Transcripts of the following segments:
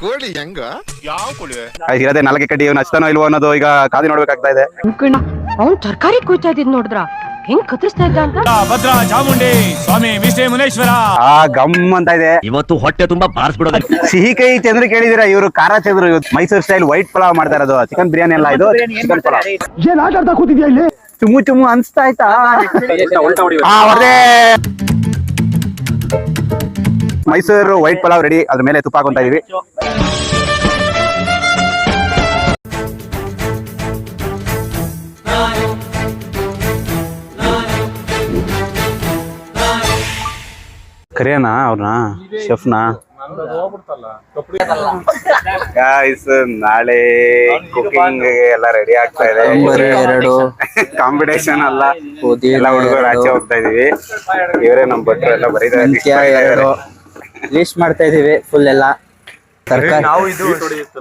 ಕೋಳಿ ಹೆಂಗ ಯಾವ ಕೋಳಿ ಇರದೆ 4 ಕಡ್ಡಿ ಇವನು ಹಚ್ತಾನೋ ಇಲ್ವೋ ಅನ್ನೋದು ಈಗ ಕಾದಿ ನೋಡ್ಬೇಕಾಗ್ತಾ ಇದೆ. ಅವ್ನು ತರಕಾರಿ ಕುಯ್ತಾ ಇದ್ ನೋಡಿದ್ರ ಹೆಂಗ್ ಕತ್ತರಿಸ್ತಾ ಇದ್ದ ಅಂತ. ಭದ್ರಾ ಚಾಮುಂಡಿ ಸ್ವಾಮಿ ವಿಷ್ಣು ಮುನೇಶ್ವರ ಗಮ್ ಅಂತ ಇದೆ. ಇವತ್ತು ಹೊಟ್ಟೆ ತುಂಬಾ ಬಾರಿಸ್ಬಿಡೋದ. ಸಿಹಿ ಕೈ ಚಂದ್ರ ಕೇಳಿದಿರಾ? ಇವರು ಖಾರ ಚಂದ್ರು ಇವತ್ತು ಮೈಸೂರು ಸ್ಟೈಲ್ ವೈಟ್ ಪಲಾವ್ ಮಾಡ್ತಾ ಇರೋದು. ಚಿಕನ್ ಬಿರಿಯಾನಿ ಅಲ್ಲ, ಇದು ಚಿಕನ್ ಪಲಾವ್. ಏನ್ ಆಟ ಆಡ್ತಾ ಕೂತಿದ್ಯಾ ಇಲ್ಲಿ? ಚುಮ್ಮು ಚುಮ್ಮು ಅನ್ಸ್ತಾ ಆಯ್ತಾ? Mysuru white pulao ready. ಅದ್ರ ಮೇಲೆ ತುಪ್ಪ ಹಾಕೊಂತ ಇದೀವಿ. ಕರಿಯನಾ ಅವ್ರನ್ನ ಶೆಫ್ನ? ಗಾಯ್ಸ್, ನಾಳೆ ಕುಕಿಂಗ್ ಎಲ್ಲ ರೆಡಿ ಆಗ್ತಾ ಇದೆ. ಕಾಂಪಿಟೇಷನ್ ಅಲ್ಲ, ಎಲ್ಲ ಹುಡುಗರು ಆಚೆ ಹೋಗ್ತಾ ಇದೀವಿ. ಇವರೇ ನಮ್ ಭಟ್ರು ಎಲ್ಲ ಬರೀತಾರೆ. ಲೀಸ್ಟ್ ಮಾಡ್ತಾ ಇದೀವಿ ಫುಲ್ ಎಲ್ಲ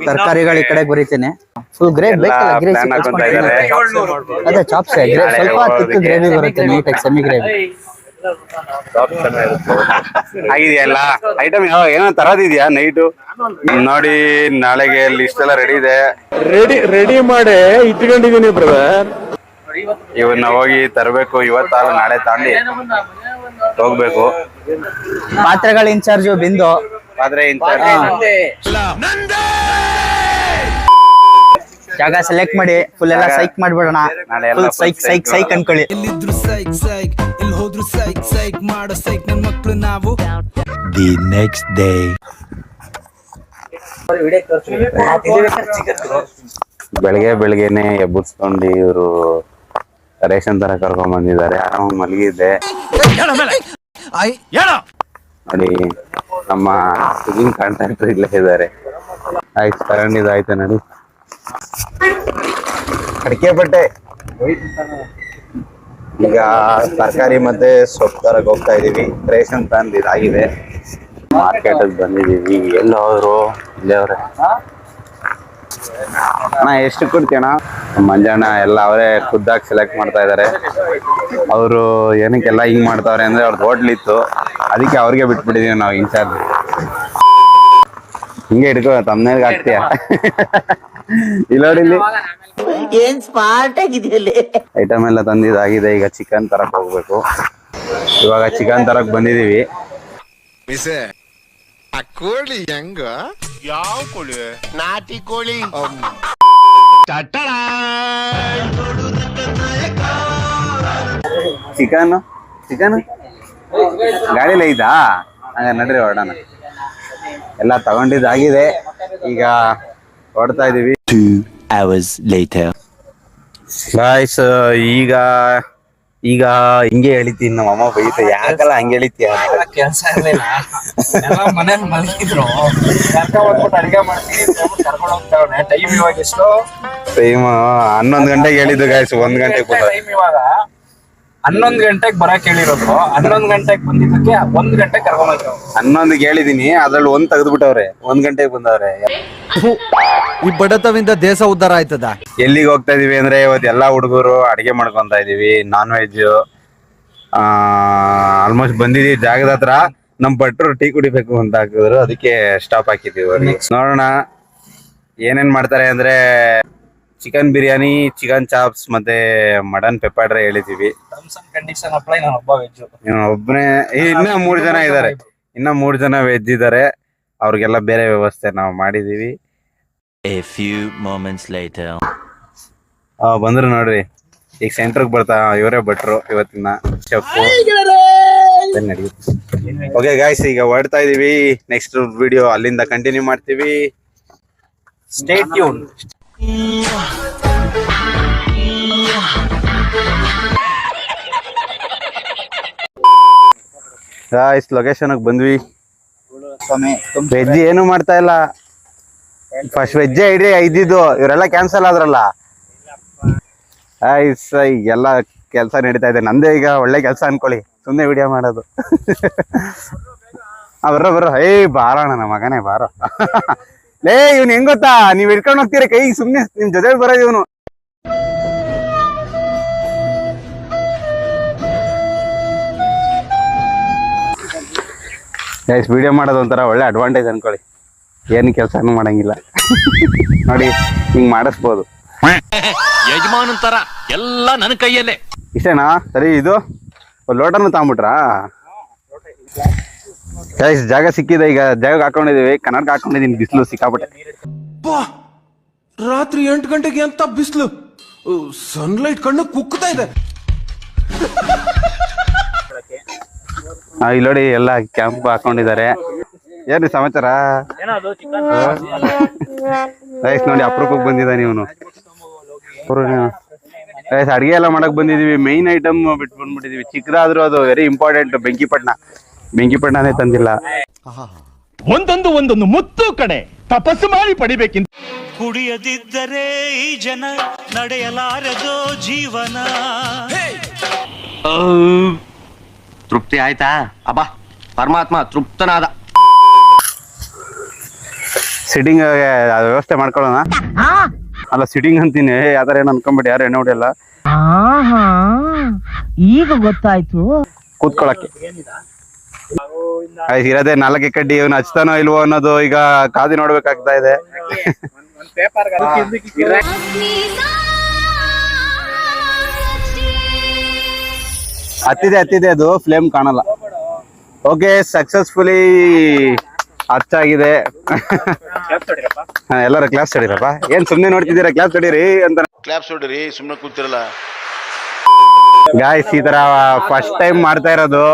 ತರಕಾರಿಗಳು ಈ ಕಡೆ ಬರೀತೇನೆ. ಫುಲ್ ಗ್ರೇಟ್ ಬೇಕಲ್ಲ, ಅದೇ ಚಾಪ್ಸ್ ಸ್ವಲ್ಪ ತಿಕ್ಕ ಗ್ರೇವಿ ಬರುತ್ತೆ, ನೀಟಾಗಿ ಸೆಮಿ ಗ್ರೇವಿ ಆಗಿದೆಯಲ್ಲ. ಐಟಮ್ ಯಾವ ಏನೋ ತರದಿದ್ಯಾ ನೈಟು? ನೋಡಿ, ನಾಳೆಗೆ ಲಿಸ್ಟ್ ಎಲ್ಲ ರೆಡಿ ಇದೆ. ರೆಡಿ ಮಾಡಿ ಇಟ್ಕೊಂಡಿದೀನಿ ಬ್ರದರ್. ಇವನ್ನ ಹೋಗಿ ತರಬೇಕು. ಇವತ್ತಾರು ನಾಳೆ ತಾಂಡಿ ಹೋಗ್ಬೇಕು. ಪಾತ್ರೆಗಳ ಇನ್ಚಾರ್ಜ್ ಬಿಂದು. ಆದ್ರೆ ಜಾಗ ಸೆಲೆಕ್ಟ್ ಮಾಡಿ ಫುಲ್ ಎಲ್ಲ ಸೈಕ್ ಮಾಡ್ಬಿಡೋಣ. ಫುಲ್ ಸೈಕ್ ಸೈಕ್ ಸೈಕ್ ಅನ್ಕೊಳ್ಳಿ. ಎಲ್ಲಿದ್ರು ಸೈಕ್ ಸೈಕ್, ಎಲ್ಲಿ ಹೋದ್ರು ಸೈಕ್ ಸೈಕ್ ಮಾಡೋ ಸೈಕ್ ನನ್ ಮಕ್ಳು ನಾವು. ದಿ ನೆಕ್ಸ್ಟ್ ಡೇ ಬೆಳಗ್ಗೆನೆ ಎಬ್ಬರ್ಸ್ಕೊಂಡು ಇವರು ರೇಷನ್ ತರ ಕರ್ಕೊಂಡ್ ಬಂದಿದ್ದಾರೆ. ಆರಾಮಾಗಿ ಮಲಗಿದ್ದೆ ನೋಡಿ. ನಮ್ಮ ಕುಕಿಂಗ್ ಕಾಂಟ್ರಾಕ್ಟರ್ ಇಲ್ಲೇ ಇದ್ದಾರೆ. ಆಯ್ತು, ತಗೊಂಡಿದ್ದಾಯ್ತು ನೋಡಿ. ಅಡಿಕೆ ಬಟ್ಟೆ ಈಗ ತರಕಾರಿ ಮತ್ತೆ ಸೊಪ್ಪು ತರಕ್ ಹೋಗ್ತಾ ಇದೀವಿ. ರೇಷನ್ ತಂದು ಇದಾಗಿದೆ. ಮಾರ್ಕೆಟ್ ಬಂದಿದೀವಿ. ಎಲ್ಲೋದ್ರು? ಇಲ್ಲೇ ಅವ್ರೆ. ಅಣ್ಣ ಎಷ್ಟು ಕೊಡ್ತೀಯಣ್ಣ? ಮಂಜಣ್ಣ ಎಲ್ಲ ಅವರೇ ಖುದ್ದಾಗಿ ಸೆಲೆಕ್ಟ್ ಮಾಡ್ತಾ ಇದಾರೆ. ಅವರು ಏನಕ್ಕೆಲ್ಲ ಹಿಂಗ್ ಮಾಡ್ತಾವ್ರೆ ಅಂದ್ರೆ ಅವ್ರದ್ದು ಹೋಟ್ಲ್ ಇತ್ತು, ಅದಕ್ಕೆ ಅವ್ರಿಗೆ ಬಿಟ್ಬಿಟ್ಟಿದೀವಿ ನಾವು ಇನ್ಚಾರ್ಜ್. ಹಿಂಗೆ ಹಿಡ್ಕೋ, ತಮ್ಮನೇರ್ಗೆ ಹಾಕ್ತೀಯ. ಇಲ್ಲಿ ಏನ್ ಸ್ಮಾರ್ಟ್ ಆಗಿದೆಯಲ್ಲಿ. ಐಟಮ್ ಎಲ್ಲ ತಂದಿದ್ದಾಗಿದೆ. ಈಗ ಚಿಕನ್ ತರಕ್ ಹೋಗ್ಬೇಕು. ಇವಾಗ ಚಿಕನ್ ತರಕ್ ಬಂದಿದೀವಿ. ಕೋಳಿ ಹೆಂಗ ಯಾವ ಕೋಳಿ? ನಾಟಿ ಕೋಳಿ. ಚಿಕನ್ ಗಾಡಿಲೇ ಐತಾ? ಹಂಗ ನಡ್ರಿ ಹೊರಡೋಣ. ಎಲ್ಲ ತಗೊಂಡಿದ್ದಾಗಿದೆ. ಈಗ ಹೊಡ್ತಾ ಇದೀವಿ. 2 hours later. ಗಾಯ್ಸ್, ಈಗ ಹಿಂಗೆ ಹೇಳಿತೀನಿ. ನಮ್ಮ ಅಮ್ಮ ಬೈತ, ಯಾಕಲ್ಲ ಹಂಗೆ ಹೇಳಿತೀಯ? ಕೆಲಸ ಇರಲಿಲ್ಲ, ಮನೇಲಿ ಮಲಗಿದ್ರು. ಅಡಿಗೆ ಮಾಡ್ತೀನಿ ಕರ್ಕೊಂಡು ಹೋಗ್ತಾವನೆ. ಟೈಮ್ ಇವಾಗ ಎಷ್ಟು? ಟೈಮ್ 11 ಗಂಟೆಗೆ ಹೇಳಿದ್ದು ಗಾಯ್ಸ್. 1 ಗಂಟೆಗೆ ಟೈಮ್ ಇವಾಗ 11 ಗಂಟೆಗೆ ಬರಕ್ ಹೇಳಿರೋದು. 11 ಗಂಟೆಗೆ ಬಂದಿದ್ದಕ್ಕೆ 1 ಗಂಟೆಗೆ ಕರ್ಕೊಂಡು ಹೋಗ್ತಾವ. 11ಗೆ ಹೇಳಿದೀನಿ, ಅದ್ರಲ್ಲಿ 1 ತೆಗೆದ್ಬಿಟ್ಟವ್ರೆ. 1 ಗಂಟೆಗೆ ಬಂದವ್ರೆ. ಈ ಬಡತವಿಂದ ದೇಶ ಉದ್ಧಾರ ಆಯ್ತದ. ಎಲ್ಲಿಗೆ ಹೋಗ್ತಾ ಇದೀವಿ ಅಂದ್ರೆ, ಇವತ್ತು ಎಲ್ಲಾ ಹುಡುಗರು ಅಡಿಗೆ ಮಾಡ್ಕೊಂತ ಇದೀವಿ. ನಾನ್ ವೆಜ್ ಆಲ್ಮೋಸ್ಟ್ ಬಂದಿದೀವಿ ಜಾಗದ ಹತ್ರ. ನಮ್ ಭಟ್ರು ಟೀ ಕುಡಿಬೇಕು ಅಂತ ಹಾಕಿದ್ರು, ಅದಕ್ಕೆ ಸ್ಟಾಪ್ ಹಾಕಿದೀವಿ. ಅವ್ರಿಗೆ ನೋಡೋಣ ಏನೇನ್ ಮಾಡ್ತಾರೆ ಅಂದ್ರೆ, ಚಿಕನ್ ಬಿರಿಯಾನಿ, ಚಿಕನ್ ಚಾಪ್ಸ್ ಮತ್ತೆ ಮಟನ್ ಪೆಪ್ಪರ್ ಡ್ರೈ ಹೇಳಿದೀವಿ. Condition apply. ನಾನು ಒಬ್ಬ ವೆಜ್. ಒಬ್ಬನೇ. ಇನ್ನ 3 ಜನ ಇದಾರೆ. ಇನ್ನ 3 ಜನ ವೆಜ್ ಇದಾರೆ. ಅವ್ರಿಗೆಲ್ಲ ಬೇರೆ ವ್ಯವಸ್ಥೆ ನಾವು ಮಾಡಿದೀವಿ. A few moments later. ಬಂದ್ರು ನೋಡ್ರಿ. ಈಗ ಸೆಂಟ್ರಿಗೆ ಬರ್ತಾ ಇವರೇ ಭಟ್ರು ಇವತ್ತಿನ ಶೆಫ್. ಓಕೆ ಗಾಯ್ಸ್, ಈಗ ಹೊರಡ್ತಾ ಇದೀವಿ. ನೆಕ್ಸ್ಟ್ ವಿಡಿಯೋ ಅಲ್ಲಿಂದ ಕಂಟಿನ್ಯೂ ಮಾಡ್ತೀವಿ. Stay tune. ಗಾಯ್ಸ್, ಲೊಕೇಶನ್ ಬಂದ್ವಿ. ವೆಜ್ ಏನು ಮಾಡ್ತಾ ಇಲ್ಲ. ಫಸ್ಟ್ ವೆಜ್ಜೇ ಐಡಿ ಇದ್ದಿದ್ದು, ಇವರೆಲ್ಲ ಕ್ಯಾನ್ಸಲ್ ಆದ್ರಲ್ಲ. ಈಗೆಲ್ಲ ಕೆಲಸ ನಡೀತಾ ಇದೆ. ನಂದೇ ಈಗ ಒಳ್ಳೆ ಕೆಲಸ ಅನ್ಕೊಳ್ಳಿ, ಸುಮ್ಮನೆ ವಿಡಿಯೋ ಮಾಡೋದು. ಬರ್ರೋ ಬಾರೋಣ ನಮ್ಮ ಮಗನೇ ಬಾರೋ. ಲೇ, ಇವ್ನು ಹೆಂಗ್ ಗೊತ್ತಾ? ನೀವ್ ಹಿಡ್ಕೊಂಡು ಹೋಗ್ತೀರ ಕೈ, ಸುಮ್ನೆ ನಿಮ್ ಜೊತೆ ಬರೋದು ಇವನು. ಗೈಸ್, ವಿಡಿಯೋ ಮಾಡೋದು ಒಂಥರ ಒಳ್ಳೆ ಅಡ್ವಾಂಟೇಜ್ ಅನ್ಕೊಳ್ಳಿ. ಏನು ಕೆಲಸನೂ ಮಾಡಂಗಿಲ್ಲ. ನೋಡಿ ಹಿಂಗ್ ಮಾಡಿಸ್ಬೋದು. ಯಜಮಾನನ್ ತರ ಎಲ್ಲ ನನ್ನ ಕೈಯಲ್ಲೇ. ಇಷ್ಟೇನಾ? ಸರಿ, ಇದು ಲೋಟನು ತಗೊಂಬಿಟ್ರಾ? ಗೈಸ್ ಜಾಗ ಸಿಕ್ಕಿದೆ, ಈಗ ಜಾಗ ಹಾಕೊಂಡಿದೀವಿ. ಕನ್ನಡಕ ಹಾಕೊಂಡಿದೀನಿ, ಬಿಸಿಲು ಸಿಕ್ಕಾಪಟ್ಟೆ. ರಾತ್ರಿ 8 ಗಂಟೆಗೆ ಅಂತ ಬಿಸಿಲು, ಸನ್ಲೈಟ್ ಕಣ್ಣು ಕುಕ್ಕುತ್ತಾ ಇದೆ. ಇಲ್ಲಿ ನೋಡಿ ಎಲ್ಲ ಕ್ಯಾಂಪ್ ಹಾಕೊಂಡಿದ್ದಾರೆ. ಏನ್ರಿ ಸಮಾಚಾರ? ಗೈಸ್ ನೋಡಿ ಅಪರೂಪಕ್ಕೆ ಬಂದಿದ್ದಾನೆ ಇವನು. ಗೈಸ್ ಅಡಿಗೆ ಎಲ್ಲ ಮಾಡಕ್ ಬಂದಿದೀವಿ. ಮೈನ್ ಐಟಮ್ ಬಿಟ್ಟು ಬಂದ್ಬಿಟ್ಟಿದೀವಿ. ಚಿಕ್ಕದಾದ್ರೂ ಅದು ವೆರಿ ಇಂಪಾರ್ಟೆಂಟ್. ಬೆಂಕಿಪಟ್ಟಣನೇ ತಂದಿಲ್ಲ. ಒಂದೊಂದು ಮುತ್ತು ಕಡೆ ತಪಸ್ಸು ಮಾಡಿ ಪಡಿಬೇಕಿಂತ. ಕುಡಿಯದಿದ್ದರೆ ಈ ಜನ ನಡೆಯಲಾರದೋ ಜೀವನ. ತೃಪ್ತಿ ಆಯ್ತಾ? ಅಬ್ಬಾ ಪರಮಾತ್ಮ ತೃಪ್ತನಾದ. ಸಿಟ್ಟಿಂಗ್ ವ್ಯವಸ್ಥೆ ಮಾಡ್ಕೊಳ್ಳೋಣ. ಅಲ್ಲ ಸಿಟ್ಟಿಂಗ್ ಅಂತೀನಿ, ಯಾವ್ದಾರ ಏನು ಅನ್ಕೊಂಬಿಟ್ಟು ಯಾರು ಎಣ್ಣೆ ಹೊಡಿಯಲ್ಲ. ಈಗ ಗೊತ್ತಾಯ್ತು. ಕೂತ್ಕೊಳಕ್ಕೆ ಇರೋದೇ 4 ಕಡ್ಡಿ. ಇವನು ಹಚ್ತಾನೋ ಇಲ್ವೋ ಅನ್ನೋದು ಈಗ ಕಾದಿ ನೋಡ್ಬೇಕಾಗ್ತಾ ಇದೆ. ಹತ್ತಿದೆ ಅದು ಫ್ಲೇಮ್ ಕಾಣಲ್ಲ. ಓಕೆ, ಸಕ್ಸಸ್ಫುಲಿ ಹಚ್ಚಾಗಿದೆ. ಎಲ್ಲರೂ ಕ್ಲಾಸ್ ಹೊಡಿರಪ್ಪ. ಏನ್ ಸುಮ್ನೆ ನೋಡ್ತಿದ್ದೀರಾ? ಕ್ಲಾಸ್ ಹೊಡೀರಿ ಅಂತ. ಕ್ಲಾಪ್ಸ್ ಹೊಡಿರಿ, ಸುಮ್ಮನೆ ಕೂತಿರಲ್ಲ. ಗಾಯ್ಸ್ ಈ ತರ ಫಸ್ಟ್ ಟೈಮ್ ಮಾಡ್ತಾ ಇರೋದು.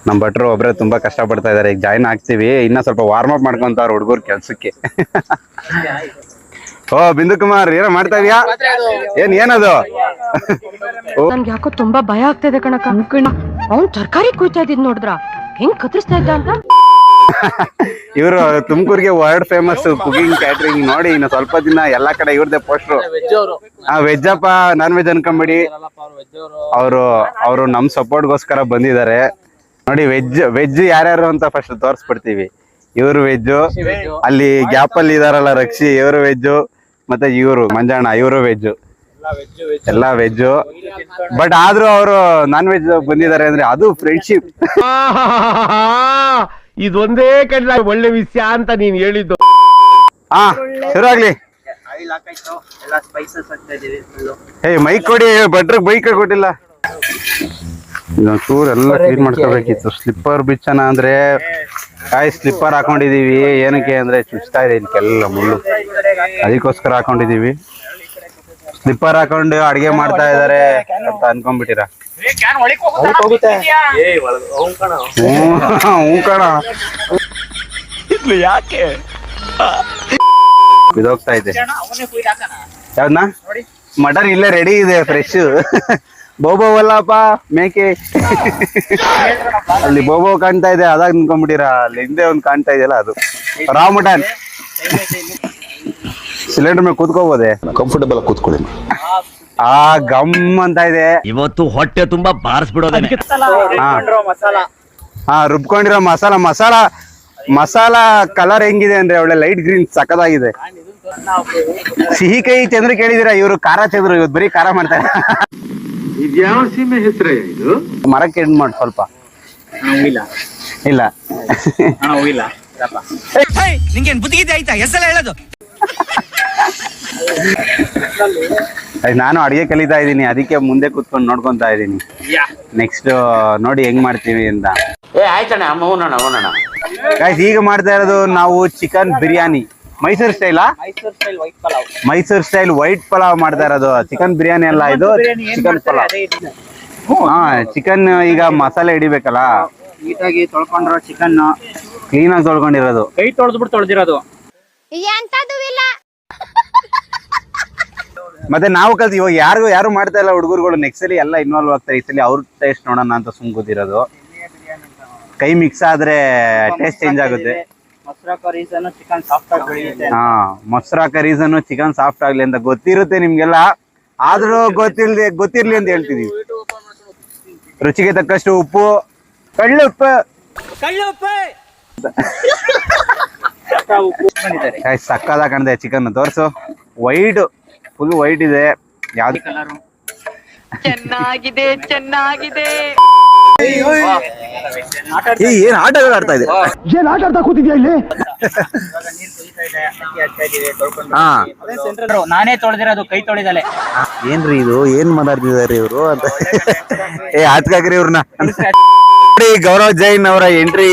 ನಮ್ ಭಟ್ರು ಒಬ್ರೆ ತುಂಬಾ ಕಷ್ಟ ಪಡ್ತಾ ಇದಾರೆ. ಈಗ ಜಾಯಿನ್ ಆಗ್ತೀವಿ, ಇನ್ನ ಸ್ವಲ್ಪ ವಾರ್ಮ್ ಅಪ್ ಮಾಡ್ಕೊಂತಾರ ಹುಡುಗರು ಕೆಲ್ಸಕ್ಕೆ. ಓ ಬಿಂದು ಕುಮಾರ್, ಏನೋ ಮಾಡ್ತಾ ಇದೀಯಾ? ಏನದು? ನನ್ಗೆ ಯಾಕೋ ತುಂಬಾ ಭಯ ಆಗ್ತಾ ಇದೆ ಕಣಕ್ಕ. ಅವ್ನ್ ತರಕಾರಿ ಕುಯ್ತಾ ಇದ್ದಿದ್ ನೋಡಿದ್ರ ಹೆಂಗ್ ಕತ್ತರಿಸ್ತಾ ಇದ್ದ ಅಂತ. ಇವರು ತುಮಕೂರಿಗೆ ವರ್ಲ್ಡ್ ಫೇಮಸ್ ಕುಕಿಂಗ್ ಕ್ಯಾಟ್ರಿಂಗ್. ನೋಡಿ ಇನ್ನು ಸ್ವಲ್ಪ ದಿನ ಎಲ್ಲಾ ಕಡೆ ಇವ್ರದೇ ಪೋಸ್ಟ್ರು. ವೆಜ್ ಅಪ್ಪ, ನಾನ್ ವೆಜ್ ಅನ್ಕೊಂಬಿಡಿ. ಅವರು ನಮ್ ಸಪೋರ್ಟ್ಗೋಸ್ಕರ ಬಂದಿದ್ದಾರೆ. ನೋಡಿ ವೆಜ್ ಯಾರ್ಯಾರು ಅಂತ ಫಸ್ಟ್ ತೋರಿಸ್ಬಿಡ್ತೀವಿ. ಇವರು ವೆಜ್, ಅಲ್ಲಿ ಗ್ಯಾಪ್ ಅಲ್ಲಿ ಇದಾರಲ್ಲ ರಕ್ಷಿ, ಇವರು ವೆಜ್, ಮತ್ತೆ ಇವರು ಮಂಜಣ್ಣ, ಇವರು ವೆಜ್, ಎಲ್ಲ ವೆಜ್. ಬಟ್ ಆದ್ರೂ ಅವರು ನಾನ್ ವೆಜ್ ಬಂದಿದ್ದಾರೆ ಅಂದ್ರೆ ಅದು ಫ್ರೆಂಡ್ಶಿಪ್. ಇದೊಂದೇ ಕಡೆ ಒಳ್ಳೆ ವಿಷಯ ಅಂತ ನೀನ್ ಹೇಳಿದ್ದು. ಹಾ, ಶುರು ಆಗ್ಲಿ. ಮೈಕ್ ಕೊಡಿ, ಭಟ್ರಿಗೆ ಬೈಕ್ ಕೊಟ್ಟಿಲ್ಲ. ಚೂರ್ ಎಲ್ಲ ಕ್ಲೀನ್ ಮಾಡ್ಕೋಬೇಕಿತ್ತು. ಸ್ಲಿಪ್ಪರ್ ಬಿಚ್ಚನ ಅಂದ್ರೆ ಸ್ಲಿಪ್ಪರ್ ಹಾಕೊಂಡಿದೀವಿ. ಏನಕ್ಕೆ ಅಂದ್ರೆ ಚುಚ್ತಾ ಇದೆ ಇದಕ್ಕೆಲ್ಲ ಮುಳ್ಳು, ಅದಕ್ಕೋಸ್ಕರ ಹಾಕೊಂಡಿದೀವಿ. ಸ್ಲಿಪ್ಪರ್ ಹಾಕೊಂಡು ಅಡಿಗೆ ಮಾಡ್ತಾ ಇದಾರೆ ಅಂತ ಅನ್ಕೊಂಡ್ಬಿಟ್ಟಿರ. ಯಾಕೆ ಬಿದೋಗ್ತಾ ಇದೆ. ಯಾವ್ದನ್ನ? ಮಟನ್ ಇಲ್ಲೇ ರೆಡಿ ಇದೆ, ಫ್ರೆಶ್. ಬೋಬೋವಲ್ಲಪ್ಪ ಮೇಕೆ. ಅಲ್ಲಿ ಬೋಬೋ ಕಾಣ್ತಾ ಇದೆ, ಅದಾಗ ನಿಂತ್ಕೊಂಡ್ಬಿಟ್ಟಿರ. ಅಲ್ಲಿ ಹಿಂದೆ ಒಂದ್ ಕಾಣ್ತಾ ಇದೆಯಲ್ಲ, ಅದು ರಾ ಮಟನ್. ಸಿಲಿಂಡರ್ ಮೇಲೆ ಕೂತ್ಕೋಬೋದೆ? ಕಂಫರ್ಟಬಲ್ ಆಗಿ ಕೂತ್ಕೊಳ್ಳಿ. ಆ ಗಮ್ ಅಂತ ಇದೆ. ಇವತ್ತು ಹೊಟ್ಟೆ ತುಂಬಾ ಬಾರಿಸ್ಬಿಡೋದೇ. ಹಾ, ರುಬ್ಕೊಂಡಿರೋ ಮಸಾಲ ಕಲರ್ ಹೆಂಗಿದೆ ಅಂದ್ರೆ ಒಳ್ಳೆ ಲೈಟ್ ಗ್ರೀನ್ ಸಕ್ಕದಾಗಿದೆ. ಸಿಹಿ ಕೈ ಚಂದ್ರ ಕೇಳಿದಿರಾ? ಇವರು ಖಾರ ಚಂದ್ರು, ಇವತ್ತು ಬರೀ ಖಾರ ಮಾಡ್ತಾರೆ. ಇದ್ಯಾವ ಸೀಮೆ ಹೆಸರೇ ಇದು? ಮರಕ್ಕೆ ಎಂಡ್ ಮಾಡಿ ಸ್ವಲ್ಪ. ಇಲ್ಲ ನಿಂಗೇನ್ ಬುದ್ಧಿಗಿದೆ ಆಯ್ತಾ? ಹೆಸರು ಹೇಳೋದು. ನಾನು ಅಡಿಗೆ ಕಲಿತಾ ಇದ್ದೀನಿ, ಅದಕ್ಕೆ ಮುಂದೆ ಕೂತ್ಕೊಂಡು ನೋಡ್ಕೊಂತಾ ಇದ್ದೀನಿ. ನೆಕ್ಸ್ಟ್ ನೋಡಿ ಹೆಂಗ್ ಮಾಡ್ತೀವಿ ಅಂತ. ಗೈಸ್ ಈಗ ಮಾಡ್ತಾ ಇರೋದು ನಾವು ಚಿಕನ್ ಬಿರಿಯಾನಿ. ಮೈಸೂರು ಸ್ಟೈಲಾ? ಮೈಸೂರು ಸ್ಟೈಲ್ ವೈಟ್ ಪಲಾವ್ ಮಾಡ್ತಾ ಇರೋದು. ಚಿಕನ್ ಬಿರಿಯಾನಿ ಅಲ್ಲ, ಇದು ಚಿಕನ್ ಪಲಾವ್. ಹಾ, ಚಿಕನ್ ಈಗ ಮಸಾಲೆ ಹಿಡಿಬೇಕಲ್ಲ. ನೀಟಾಗಿ ತೊಳ್ಕೊಂಡಿರೋ ಚಿಕನ್, ಕ್ಲೀನ್ ಆಗಿ ತೊಳ್ಕೊಂಡಿರೋದು. ಕೈ ತೊಳೆದಿರೋದು. ಮತ್ತೆ ನಾವು ಕಲ್ತು ಇವಾಗ ಯಾರು ಮಾಡ್ತಾ ಇಲ್ಲ ಹುಡುಗರುಗಳು. ನೆಕ್ಸ್ಟ್ ಸಲ ಎಲ್ಲ ಇನ್ವಾಲ್ವ್ ಆಗ್ತಾರೆ. ಈ ಸಲ ಅವ್ರ ಟೇಸ್ಟ್ ನೋಡೋಣ ಅಂತ ಸುಮ್ ಕೂತಿರೋದು. ಕೈ ಮಿಕ್ಸ್ ಆದ್ರೆ ಟೇಸ್ಟ್ ಚೇಂಜ್ ಆಗುತ್ತೆ. ಹಾ, ಮೊಸರಾಕ ರೀಸನ್ ಚಿಕನ್ ಸಾಫ್ಟ್ ಆಗ್ಲಿ ಅಂತ ಗೊತ್ತಿರುತ್ತೆ ನಿಮ್ಗೆಲ್ಲ. ಆದ್ರೂ ಗೊತ್ತಿರ್ಲಿ ಅಂತ ಹೇಳ್ತಿದೀವಿ. ರುಚಿಗೆ ತಕ್ಕಷ್ಟು ಉಪ್ಪು, ಕಳ್ಳುಪ್ಪು. ಸಕ್ಕದ ಕಾಣ್ದೆ ಚಿಕನ್. ತೋರ್ಸು. ವೈಟ್, ಫುಲ್ ವೈಟ್ ಇದೆ. ಯಾವ್ದು ಚೆನ್ನಾಗಿದೆ. ಏನ್ ಆಟಗಳು ಆಡ್ತಾ ಇದೆ? ಏನ್ ಆಟ ಆಡ್ತಾ ಕೂತಿದ್ಯಾ ಇಲ್ಲಿ? ಹಾ ನಾನೇ ತೊಳೆದಿರೋದು, ಕೈ ತೊಳೆದಲೆ. ಏನ್ರಿ ಇದು ಏನ್ ಮಾತಾಡ್ತಿದಾರೆ ಇವ್ರು ಅಂತ ಏ ಆತ್ಕಾಕ್ರಿ ಇವ್ರನ್ನ. ಗೌರವ್ ಜೈನ್ ಅವರ ಎಂಟ್ರಿ.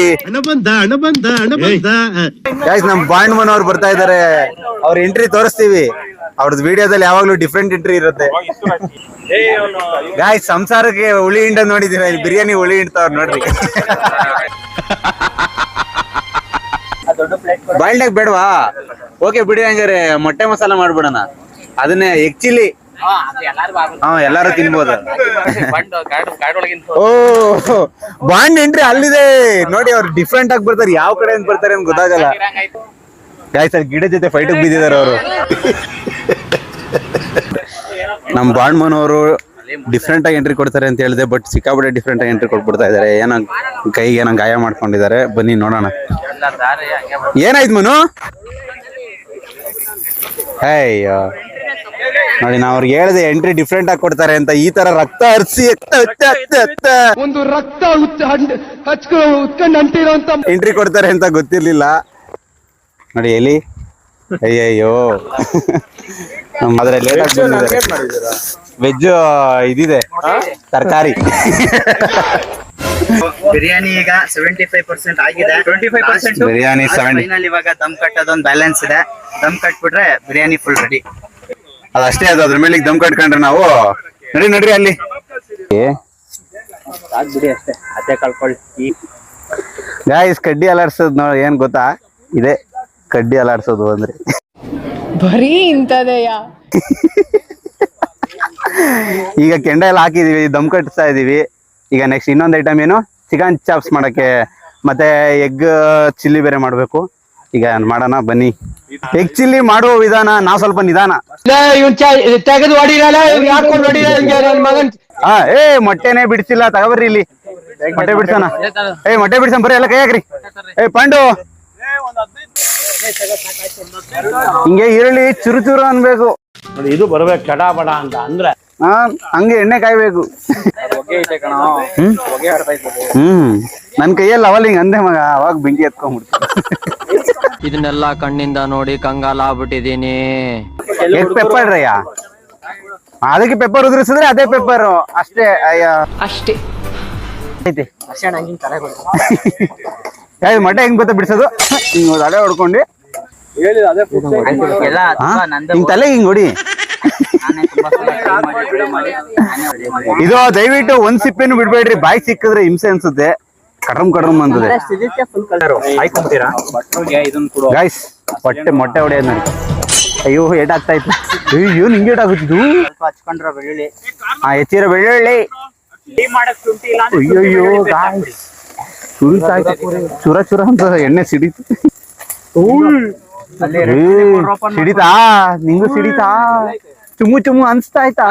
ನಮ್ ಬಾಂಡ್ಮನ್ ಅವ್ರು ಬರ್ತಾ ಇದಾರೆ, ಅವ್ರ ಎಂಟ್ರಿ ತೋರಿಸ್ತೀವಿ. ಅವ್ರದ್ದು ವಿಡಿಯೋದಲ್ಲಿ ಯಾವಾಗ್ಲೂ ಡಿಫ್ರೆಂಟ್ ಎಂಟ್ರಿ ಇರುತ್ತೆ. ಗಾಯ್ಸ್ ಸಂಸಾರಕ್ಕೆ ಹುಳಿ ಹಿಂಡ ನೋಡಿದೀರ, ಇಲ್ಲಿ ಬಿರಿಯಾನಿ ಹುಳಿ ಹಿಂಡ್ತಾವ್ರ ನೋಡ್ರಿ. ಬಾಯ್ಲ್ನಾಗ ಬೇಡವಾ? ಓಕೆ ಬಿಡಿ, ಹಂಗಾರೆ ಮೊಟ್ಟೆ ಮಸಾಲ ಮಾಡ್ಬಿಡೋಣ. ಅದನ್ನೇ ಎಗ್ ಚಿಲ್ಲಿ. ಹಾ ಎಲ್ಲಾರು ತಿನ್ಬೋದು. ಓ ಬಾಂಡ್ ಎಂಟ್ರಿ ಅಲ್ಲಿದೆ ನೋಡಿ. ಅವ್ರು ಡಿಫ್ರೆಂಟ್ ಆಗಿ ಬರ್ತಾರೆ, ಯಾವ ಕಡೆ ಅಂತ ಬರ್ತಾರೆ ಅಂತ ಗೊತ್ತಾಗಲ್ಲ. ಗಾಯ್ಸ್ ಅಲ್ಲಿ ಗಿಡ ಜೊತೆ ಫೈಟ್ ಬಿದ್ದಿದ್ದಾರೆ ಅವರು. ನಮ್ ಬಾಂಡ್ಮನ್ ಅವರು ಡಿಫ್ರೆಂಟ್ ಆಗಿ ಎಂಟ್ರಿ ಕೊಡ್ತಾರೆ ಅಂತ ಹೇಳಿದೆ, ಬಟ್ ಸಿಕ್ಕಾಪಟ್ಟೆ ಡಿಫ್ರೆಂಟ್ ಆಗಿ ಎಂಟ್ರಿ ಕೊಟ್ಬಿಡ್ತಾ ಇದಾರೆ. ಏನೋ ಕೈಗೆ ಏನೋ ಗಾಯ ಮಾಡ್ಕೊಂಡಿದ್ದಾರೆ. ಬನ್ನಿ ನೋಡೋಣ ಏನಾಯ್ತು ಮನು. ಅಯ್ಯೋ ನೋಡಿ, ನಾ ಅವ್ರಿಗೆ ಹೇಳಿದೆ ಎಂಟ್ರಿ ಡಿಫ್ರೆಂಟ್ ಆಗಿ ಕೊಡ್ತಾರೆ ಅಂತ. ಈ ತರ ರಕ್ತ ಹರಿಸಿ ಒಂದು ರಕ್ತ ಉತ್ಕೊಂಡು ಅಂಟಿರೋಂತ ಎಂಟ್ರಿ ಕೊಡ್ತಾರೆ ಅಂತ ಗೊತ್ತಿರ್ಲಿಲ್ಲ ನೋಡಿ. ಎಲ್ಲಿ ಅಯ್ಯಯ್ಯೋ ಆದ್ರೆ ಲೇಟ್ ಆಗಿ ಬಂದಿದ್ದಾರೆ. ವೆಜ್ ಇದಿದೆ, ತರಕಾರಿ. ಬಿರಿಯಾನಿ ಈಗ 75% ಆಗಿದೆ. 25% ಬಿರಿಯಾನಿ 70. ಇವಾಗ ದಮ್ ಕಟ್ಟೋದೊಂದು ಬ್ಯಾಲೆನ್ಸ್ ಇದೆ. ದಮ್ ಕಟ್ಬಿಟ್ರೆ ಬಿರಿಯಾನಿ ಫುಲ್ ರೆಡಿ. ಅದಷ್ಟೇ, ಅದು ಅದ್ರ ಮೇಲೆ ದಮ್ ಕಟ್ಕೊಂಡ್ರೆ ನಾವು ನಡ್ರಿ ಅಲ್ಲಿ ಬಿಡಿ ಅಷ್ಟೇ, ಅದೇ ಕಳ್ಕೊಳ್ಳಿ. ಗಾಯ್ಸ್ ಕಡ್ಡಿ ಅಲಾಡ್ಸೋದು ನೋಡಿ, ಏನ್ ಗೊತ್ತಾ? ಇದೆ ಕಡ್ಡಿ ಅಲಾಡ್ಸೋದು ಅಂದ್ರೆ ಬರೀ ಇಂತದೆಯಾ? ಈಗ ಕೆಂಡ ಎಲ್ಲ ಹಾಕಿದೀವಿ, ದಮ್ ಕಟ್ಟಿಸ್ತಾ ಇದೀವಿ. ಈಗ ನೆಕ್ಸ್ಟ್ ಇನ್ನೊಂದು ಐಟಮ್ ಏನು, ಚಿಕನ್ ಚಾಪ್ಸ್ ಮಾಡಕ್ಕೆ, ಮತ್ತೆ ಎಗ್ ಚಿಲ್ಲಿ ಬೇರೆ ಮಾಡ್ಬೇಕು. ಈಗ ಮಾಡೋಣ ಬನ್ನಿ. ಎಗ್ ಚಿಲ್ಲಿ ಮಾಡುವ ವಿಧಾನ ನಾವು ಸ್ವಲ್ಪ ನಿಧಾನ. ತೆಗೆದು ಹಾ ಮೊಟ್ಟೆನೆ ಬಿಡ್ಸಿಲ್ಲ, ತಗೋಬರ್ರಿ ಇಲ್ಲಿ ಮೊಟ್ಟೆ ಬಿಡ್ಸೋಣ. ಮೊಟ್ಟೆ ಬಿಡ್ಸೋಣ ಬರ್ರಿ, ಎಲ್ಲ ಕೈ ಹಾಕ್ರಿ. ಪಾಂಡು ಹಿಂಗೆ ಈರುಳ್ಳಿ ಚುರು ಚುರು ಅನ್ಬೇಕು. ಇದು ಬರ್ಬೇಕು ಚಟ ಬಡ ಅಂತ ಅಂದ್ರೆ ಹಂಗೆ ಎಣ್ಣೆ ಕಾಯ್ಬೇಕು. ನನ್ ಕೈಯಲ್ಲಿ ಅವಲ್ ಹಿಂಗ್ ಅಂದೆ ಮಗ, ಅವಾಗ ಬೆಂಕಿ ಎತ್ಕೊಂಡ್ಬಿಡ್ತೀನಿ. ಇದನ್ನೆಲ್ಲ ಕಣ್ಣಿಂದ ನೋಡಿ ಕಂಗಾಲ ಆಗ್ಬಿಟ್ಟಿದೀನಿ. ಎಗ್ ಪೆಪ್ಪರ್ ರಯ್ಯ, ಅದಕ್ಕೆ ಪೆಪ್ಪರ್ ಉದುರಿಸಿದ್ರೆ ಅದೇ ಪೆಪ್ಪರ್ ಅಷ್ಟೇ. ಅಯ್ಯ ಅಷ್ಟೇ ಐತಿ ಮೊಟ್ಟೆ ಹೆಂಗ್ ಗೊತ್ತಾ ಬಿಡ್ಸೋದು? ಹಿಂಗ್ ತಲೆ ಹೊಡ್ಕೊಂಡು ಹಿಂಗ್ ತಲೆ ಹಿಂಗ್ ಹೊಡಿ. ಇದು ದಯವಿಟ್ಟು ಒಂದ್ ಸಿಪ್ಪೆನು ಬಿಡ್ಬೇಡ್ರಿ, ಬಾಯಿ ಸಿಕ್ಕಿದ್ರೆ ಹಿಂಸೆ ಅನ್ಸುತ್ತೆ. ಕಡ್ರಮ್ ಅಂತದೆ. ಗೈಸ್ ಮೊಟ್ಟೆ ಹೊಡೆಯೋದು ನೋಡಿ. ಅಯ್ಯೋ ಏಟಾಗ್ತಾ ಇತ್ತು. ಅಯ್ಯೋ ನಿಂಗೆ ಏಟಾಗುತ್ತಿದ್ದು. ಹಾ ಹೆಚ್ಚಿರೋ ಬೆಳ್ಳುಳ್ಳಿ. ಅಯ್ಯಯ್ಯೋ ಗಾಯ್ಸ್ ಚುರ ಚುರ ಅಂತ ಎಣ್ಣೆ ಸಿಡಿತು. ಸಿಡಿತಾ ನಿಂಗು ಸಿಡಿತಾ? ಚುಮ್ಮು ಅನ್ಸ್ತಾ ಆಯ್ತಾ?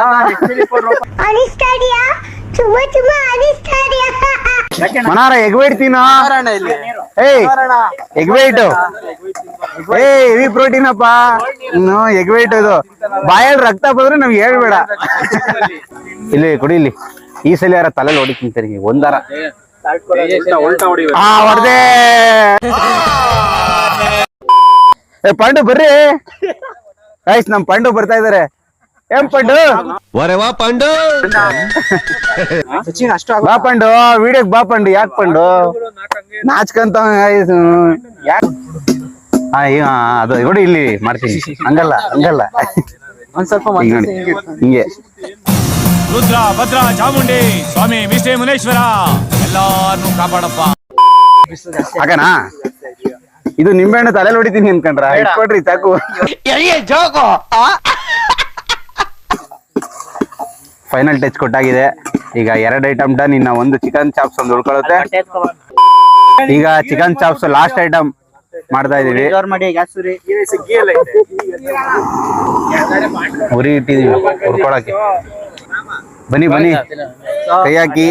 ಮನಾರ ಎಗ್ಬೇಡ್ತೀನ. ಎಗ್ಬೇಟ್ ಹೆವಿ ಪ್ರೋಟೀನ್ ಅಪ್ಪ. ಇನ್ನು ಎಗ್ಬೇಟ್ ಇದು ಬಾಯಲ್ಲಿ ರಕ್ತ ಬಂದ್ರೆ ನಮ್ಗೆ ಹೇಳ್ಬೇಡ. ಇಲ್ಲಿ ಕೊಡಿ, ಇಲ್ಲಿ ಈ ಸಲ ಯಾರ ತಲೆಯಲ್ಲಿ ಹೊಡಿತೀನಿ ಒಂದಾರ. ಹೊಡ್ದೆ. ಪಾಂಡು ಬರ್ರಿ. ಗೈಸ್ ನಮ್ ಪಾಂಡು ಬರ್ತಾ ಇದಾರೆ. ಏನ್ ಪಾಂಡು? ಪಾಂಡು ಬಾ ಪಾಂಡು, ವಿಡಿಯೋಕ್ ಬಾ ಪಾಂಡು. ಯಾಕೆ ಪಾಂಡು ನಾಚ್ಕಂತ? ಅದು ನೋಡಿ ಇಲ್ಲಿ ಮಾಡ್ತೀನಿ. ಹಂಗಲ್ಲ ಒಂದ್ ಸ್ವಲ್ಪ ಹಿಂಗೆ. ರುದ್ರ ಭದ್ರ ಚಾಮುಂಡಿ ಸ್ವಾಮಿ ವಿಷ್ಣು ಮುನೇಶ್ವರ ಎಲ್ಲಾರನ್ನೂ ಕಾಪಾಡಪ್ಪ. ಹಾಗನಾ? ಇದು ನಿಂಬೆಹಣ್ಣು ತಲೆಯಲ್ಲಿ ಹೊಡಿತೀನಿ ಅನ್ಕೊಂಡ್ರ? ಇಟ್ಕೊಡ್ರಿ ಚಾಕು. ಫೈನಲ್ ಟಚ್ ಕೊಟ್ಟಾಗಿದೆ. ಈಗ 2 ಐಟಮ್ ಡನ್. ಇನ್ನ ಒಂದು ಚಿಕನ್ ಚಾಪ್ಸ್ ಒಂದು ಉಳ್ಕೊಳ್ಳುತ್ತೆ. ಈಗ ಚಿಕನ್ ಚಾಪ್ಸ್ ಲಾಸ್ಟ್ ಐಟಮ್ ಮಾಡ್ತಾ ಇದೀವಿ. ಉರಿ ಇಟ್ಟಿದೀವಿ ಹುರ್ಕೊಳಕ್ಕೆ. ಬನ್ನಿ ಕೈ ಹಾಕಿ.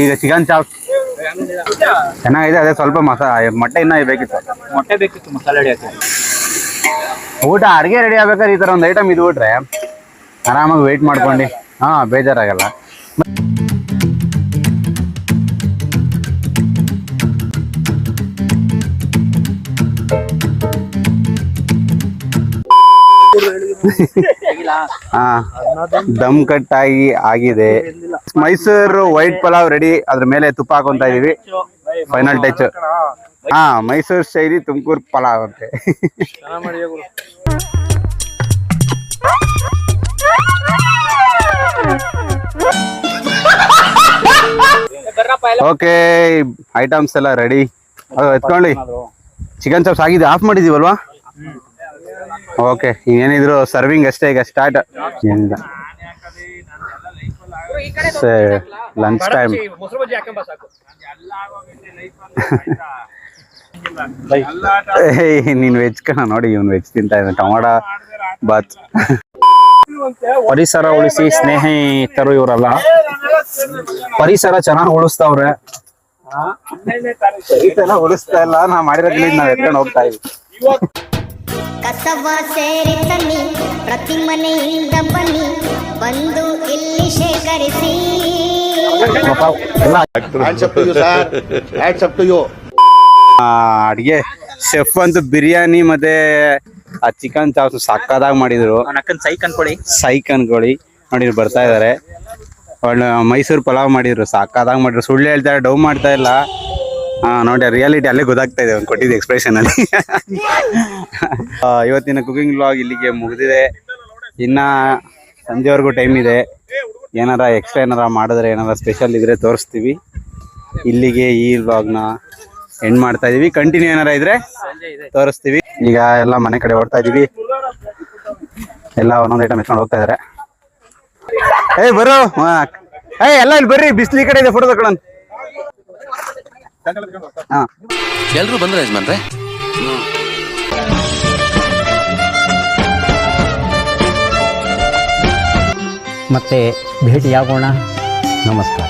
ಈಗ ಚಿಕನ್ ಚಾಪ್ಸ್ ಚೆನ್ನಾಗಿದೆ. ಅದೇ ಸ್ವಲ್ಪ ಮೊಟ್ಟೆ ಇನ್ನ ಬೇಕಿತ್ತು. ಮಸಾಲೆ ಹಿಡಿಯಕ್ಕೆ. ಊಟ ಅಡ್ಗೆ ರೆಡಿ ಆಗ್ಬೇಕಾದ್ರೆ ಈ ತರ ಒಂದು ಐಟಮ್ ಇದು ಬಿಟ್ರೆ ಆರಾಮಾಗಿ ವೆಯ್ಟ್ ಮಾಡ್ಕೊಂಡು ಬೇಜಾರಾಗಲ್ಲ. ಹಾ ದಮ್ ಕಟ್ ಆಗಿದೆ. Mysuru white pulao ready. ಅದ್ರ ಮೇಲೆ ತುಪ್ಪ ಹಾಕೊಂತ ಇದೀವಿ. Final touch. ಹಾ ಮೈಸೂರು ಶೈಲಿ ತುಮಕೂರು ಪಲಾವ್ ಅಂತೆ. ಓಕೆ ಐಟಮ್ಸ್ ಎಲ್ಲ ರೆಡಿ. ಅದು ಎತ್ಕೊಳ್ಳಿ. ಚಿಕನ್ ಚಾಪ್ಸ್ ಆಗಿದೆ. ಆಫ್ ಮಾಡಿದೀವಲ್ವಾ? ಓಕೆ ಏನಿದ್ರು ಸರ್ವಿಂಗ್ ಅಷ್ಟೇ. ಈಗ ಸ್ಟಾರ್ಟ್ ಏನಿಲ್ಲ. Lunch time. ನೀನ್ ವೆಜ್ ಕಣ. ನೋಡಿ ಇವ್ನು ವೆಜ್ ತಿಂತಾ ಇದ್ದಾನೆ. ಟೊಮಾಟೋ ಬಾತ್. ಪರಿಸರ ಉಳಿಸಿ ಸ್ನೇಹಿತರು ಇವರಲ್ಲ. ಪರಿಸರ ಚೆನ್ನಾಗಿ ಉಳಿಸ್ತಾವ್ರೆ. ಉಳಿಸ್ತಾ ಇಲ್ಲ. ನಾ ಮಾಡಿರೋ ನಾವ್ ಎತ್ಕೊಂಡು ಹೋಗ್ತಾ ಇದೀವಿ. ಕಸವ ಸೇರಿ ತನ್ನಿ, ಪ್ರತಿ ಮನೆಯಿಂದ ಬನ್ನಿ, ಬಂದು ಇಲ್ಲಿ ಶೇಖರಿಸಿ. ಅಡ್ಗೆ ಶೆಫ್ ಅಂತೂ ಬಿರಿಯಾನಿ ಮತ್ತೆ ಆ ಚಿಕನ್ ಚಾಪ್ಸ್ ಸಕ್ಕದಾಗಿ ಮಾಡಿದ್ರು. ಸೈಕ್ ಅನ್ಕೊಳ್ಳಿ. ನೋಡಿ ಬರ್ತಾ ಇದಾರೆ. ಒಳ್ಳೆ ಮೈಸೂರು ಪಲಾವ್ ಮಾಡಿದ್ರು. ಸಕ್ಕದಾಗಿ ಮಾಡಿದ್ರು. ಸುಳ್ಳು ಹೇಳ್ತಾರೆ, ಡೌ ಮಾಡ್ತಾ ಇಲ್ಲ. ನೋಡಿ ರಿಯಾಲಿಟಿ ಅಲ್ಲೇ ಗೊತ್ತಾಗ್ತಾ ಇದೆ ಅವ್ನು ಕೊಟ್ಟಿದ್ದ ಎಕ್ಸ್ಪ್ರೆಷನ್ ಅಲ್ಲಿ. ಇವತ್ತಿನ ಕುಕಿಂಗ್ ವ್ಲಾಗ್ ಇಲ್ಲಿಗೆ ಮುಗಿದಿದೆ. ಇನ್ನ ಸಂಜೆವರೆಗೂ ಟೈಮ್ ಇದೆ. ಏನಾರ ಎಕ್ಸ್ಟ್ರಾ ಏನಾರ ಮಾಡಿದ್ರೆ, ಏನಾರ ಸ್ಪೆಷಲ್ ಇದ್ರೆ ತೋರಿಸ್ತೀವಿ. ಇಲ್ಲಿಗೆ ಈ ವ್ಲಾಗ್ನ ಎಂಡ್ ಮಾಡ್ತಾ ಇದೀವಿ. ಕಂಟಿನ್ಯೂ ಏನಾರ ಇದ್ರೆ ತೋರಿಸ್ತೀವಿ. ಈಗ ಎಲ್ಲ ಮನೆ ಕಡೆ ಓಡ್ತಾ ಇದೀವಿ. ಎಲ್ಲ ಒಂದೊಂದು ಐಟಮ್ ಎತ್ಕೊಂಡು ಹೋಗ್ತಾ ಇದಾರೆ. ಬರೋ ಎಲ್ಲ ಇಲ್ಲಿ ಬರ್ರಿ. ಬಿಸ್ಲಿ ಕಡೆ ಇದೆ. ಫೋಟೋ ತಗೊಳ್ಳೋಣ. ಎಲ್ರು ಬಂದ್ರೆ ಯಜಮಾನ್ರೆ. ಮತ್ತೆ ಭೇಟಿಯಾಗೋಣ. ನಮಸ್ಕಾರ.